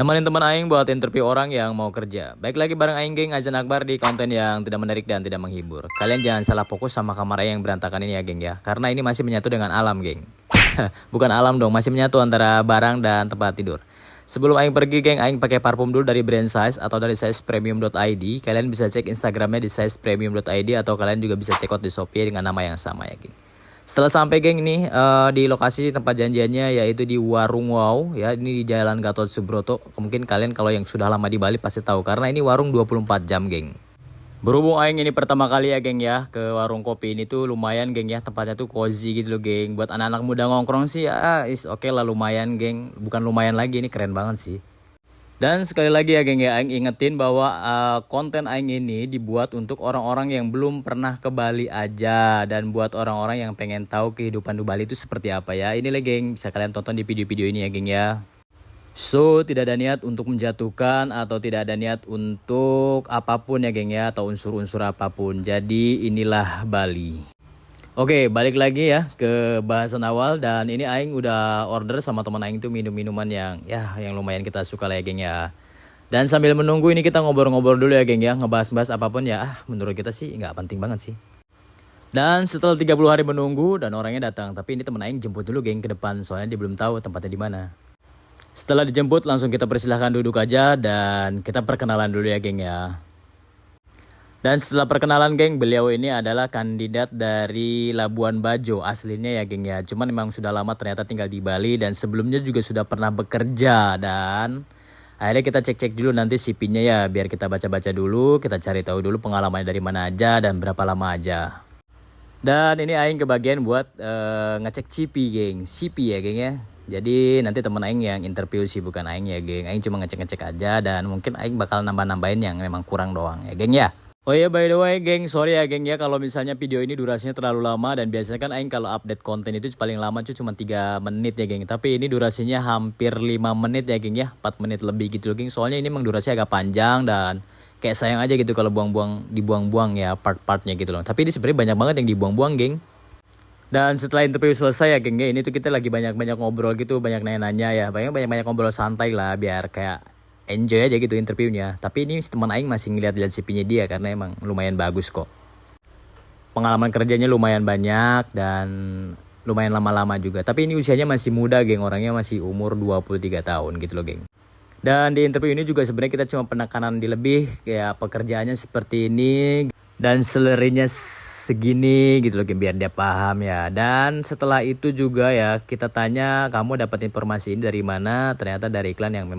Nemenin teman aing buat interview orang yang mau kerja. Baik lagi bareng aing geng Azan Akbar di konten yang tidak menarik dan tidak menghibur. Kalian jangan salah fokus sama kamar aing yang berantakan ini ya geng ya. Karena ini masih menyatu dengan alam geng. Bukan alam dong, masih menyatu antara barang dan tempat tidur. Sebelum aing pergi geng, aing pakai parfum dulu dari brand Size atau dari sizepremium.id. Kalian bisa cek Instagramnya di sizepremium.id atau kalian juga bisa cek out di Shopee dengan nama yang sama ya geng. Setelah sampai geng ini di lokasi tempat janjiannya yaitu di Warung Wow ya, ini di Jalan Gatot Subroto. Mungkin kalian kalau yang sudah lama di Bali pasti tahu karena ini warung 24 jam geng. Berhubung aing ini pertama kali ya geng ya ke warung kopi ini tuh lumayan geng ya, tempatnya tuh cozy gitu loh geng. Buat anak-anak muda ngongkrong sih ya is oke lah, lumayan geng. Bukan lumayan lagi, ini keren banget sih. Dan sekali lagi ya geng ya, aing ingetin bahwa konten aing ini dibuat untuk orang-orang yang belum pernah ke Bali aja. Dan buat orang-orang yang pengen tahu kehidupan di Bali itu seperti apa ya. Inilah geng, bisa kalian tonton di video-video ini ya geng ya. So, tidak ada niat untuk menjatuhkan atau tidak ada niat untuk apapun ya geng ya, atau unsur-unsur apapun. Jadi inilah Bali. Oke, balik lagi ya ke bahasan awal, dan ini aing udah order sama teman aing tuh minum-minuman yang lumayan kita suka lah ya geng ya. Dan sambil menunggu ini kita ngobrol-ngobrol dulu ya geng ya, ngebahas-bahas apapun ya. Menurut kita sih nggak penting banget sih. Dan setelah 30 hari menunggu dan orangnya datang, tapi ini teman aing jemput dulu geng ke depan soalnya dia belum tahu tempatnya di mana. Setelah dijemput langsung kita persilahkan duduk aja dan kita perkenalan dulu ya geng ya. Dan setelah perkenalan geng, beliau ini adalah kandidat dari Labuan Bajo aslinya ya geng ya. Cuman memang sudah lama ternyata tinggal di Bali dan sebelumnya juga sudah pernah bekerja. Dan akhirnya kita cek-cek dulu nanti CV-nya ya, biar kita baca-baca dulu, kita cari tahu dulu pengalamannya dari mana aja dan berapa lama aja. Dan ini aing kebagian buat ngecek CV geng, CV ya geng ya. Jadi nanti temen aing yang interview sih, bukan aing ya geng. Aing cuma ngecek-ngecek aja dan mungkin aing bakal nambah-nambahin yang memang kurang doang ya geng ya. Oh iya, by the way geng, sorry ya geng ya kalau misalnya video ini durasinya terlalu lama, dan biasanya kan aing kalau update konten itu paling lama tuh cuma 3 menit ya geng. Tapi ini durasinya hampir 5 menit ya geng ya, 4 menit lebih gitu loh geng. Soalnya ini emang durasinya agak panjang dan kayak sayang aja gitu kalau dibuang-buang ya part-partnya gitu loh. Tapi ini sebenarnya banyak banget yang dibuang-buang geng. Dan setelah interview selesai ya geng ya, ini tuh kita lagi banyak-banyak ngobrol gitu, banyak nanya-nanya ya. Banyak-banyak ngobrol santai lah biar kayak enjoy aja gitu interviewnya. Tapi ini teman aing masih ngeliat-liat CV-nya dia karena emang lumayan bagus kok. Pengalaman kerjanya lumayan banyak dan lumayan lama-lama juga. Tapi ini usianya masih muda geng, orangnya masih umur 23 tahun gitu loh geng. Dan di interview ini juga sebenarnya kita cuma penekanan di lebih kayak pekerjaannya seperti ini dan salary-nya segini gitu loh biar dia paham ya. Dan setelah itu juga ya kita tanya kamu dapat informasi ini dari mana, ternyata dari iklan yang memang